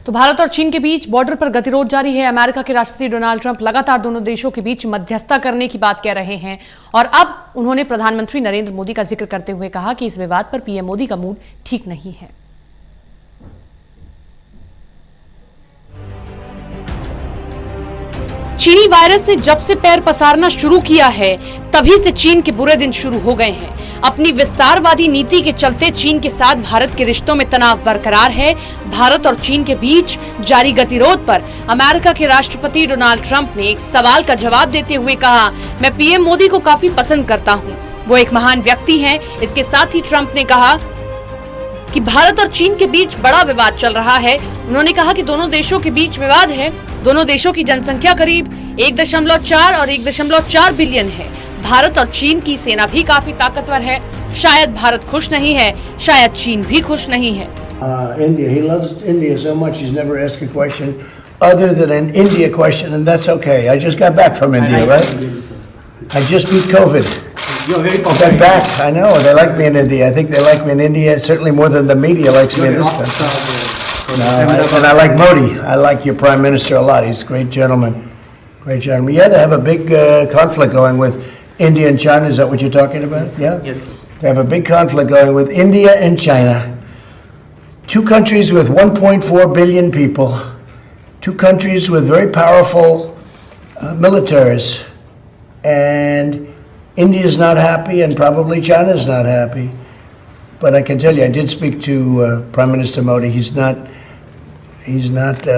तो भारत और चीन के बीच बॉर्डर पर गतिरोध जारी है। अमेरिका के राष्ट्रपति डोनाल्ड ट्रंप लगातार दोनों देशों के बीच मध्यस्थता करने की बात कह रहे हैं और अब उन्होंने प्रधानमंत्री नरेंद्र मोदी का जिक्र करते हुए कहा कि इस विवाद पर पीएम मोदी का मूड ठीक नहीं है। चीनी वायरस ने जब से पैर पसारना शुरू किया है तभी से चीन के बुरे दिन शुरू हो गए हैं। अपनी विस्तारवादी नीति के चलते चीन के साथ भारत के रिश्तों में तनाव बरकरार है। भारत और चीन के बीच जारी गतिरोध पर अमेरिका के राष्ट्रपति डोनाल्ड ट्रंप ने एक सवाल का जवाब देते हुए कहा, मैं पीएम मोदी को काफी पसंद करता हूं, वो एक महान व्यक्ति हैं। इसके साथ ही ट्रंप ने कहा कि भारत और चीन के बीच बड़ा विवाद चल रहा है। उन्होंने कहा कि दोनों देशों के बीच विवाद है। दोनों देशों की जनसंख्या करीब 1.4 और 1.4 बिलियन है। भारत और चीन की सेना भी काफी ताकतवर है। शायद भारत खुश नहीं है, शायद चीन भी खुश नहीं है। India, he loves India so much he's never asked a question other than an India question, and that's okay. I just got back from India, right? I just beat COVID. You're very I got back. I know they like me in India. I think they like me in India certainly more than the media likes me in this country. And I like Modi. I like your Prime Minister a lot. He's a great gentleman. Great gentleman. Yeah, they have a big conflict going with India and China. Is that what you're talking about? Yes. Yeah? Yes. They have a big conflict going with India and China. Two countries with 1.4 billion people. Two countries with very powerful militaries. And India's not happy and probably China's not happy. But I can tell you, I did speak to Prime Minister Modi. He's not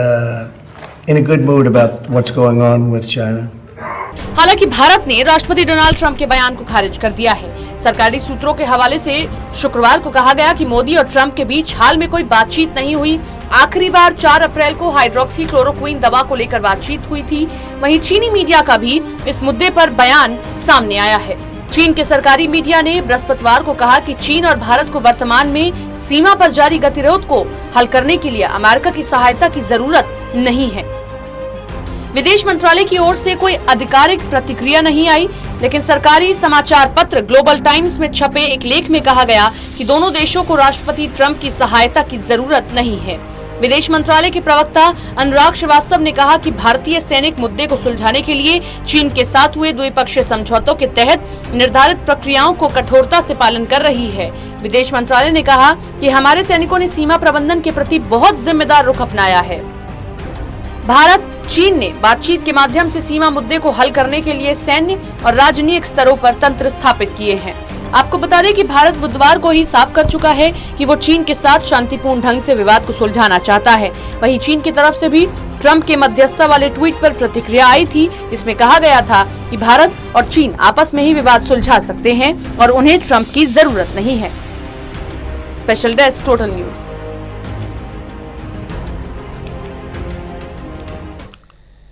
in a good mood about what's going on with China. हालांकि भारत ने राष्ट्रपति Donald Trump के बयान को खारिज कर दिया है। सरकारी सूत्रों के हवाले से शुक्रवार को कहा गया कि मोदी और ट्रंप के बीच हाल में कोई बातचीत नहीं हुई। आखिरी बार 4 अप्रैल को हाइड्रोक्सी क्लोरोक्वीन दवा को लेकर बातचीत हुई थी। वहीं चीनी मीडिया का भी इस मुद्दे पर बयान सामने आया है। चीन के सरकारी मीडिया ने बृहस्पतिवार को कहा कि चीन और भारत को वर्तमान में सीमा पर जारी गतिरोध को हल करने के लिए अमेरिका की सहायता की जरूरत नहीं है। विदेश मंत्रालय की ओर से कोई आधिकारिक प्रतिक्रिया नहीं आई, लेकिन सरकारी समाचार पत्र ग्लोबल टाइम्स में छपे एक लेख में कहा गया कि दोनों देशों को राष्ट्रपति ट्रंप की सहायता की जरूरत नहीं है। विदेश मंत्रालय के प्रवक्ता अनुराग श्रीवास्तव ने कहा कि भारतीय सैनिक मुद्दे को सुलझाने के लिए चीन के साथ हुए द्विपक्षीय समझौतों के तहत निर्धारित प्रक्रियाओं को कठोरता से पालन कर रही है। विदेश मंत्रालय ने कहा कि हमारे सैनिकों ने सीमा प्रबंधन के प्रति बहुत जिम्मेदार रुख अपनाया है। भारत चीन ने बातचीत के माध्यम से सीमा मुद्दे को हल करने के लिए सैन्य और राजनीतिक स्तरों पर तंत्र स्थापित किए हैं। आपको बता दें कि भारत बुधवार को ही साफ कर चुका है कि वो चीन के साथ शांतिपूर्ण ढंग से विवाद को सुलझाना चाहता है। वहीं चीन की तरफ से भी ट्रंप के मध्यस्थता वाले ट्वीट पर प्रतिक्रिया आई थी। इसमें कहा गया था कि भारत और चीन आपस में ही विवाद सुलझा सकते हैं और उन्हें ट्रंप की जरूरत नहीं है। Special desk total news.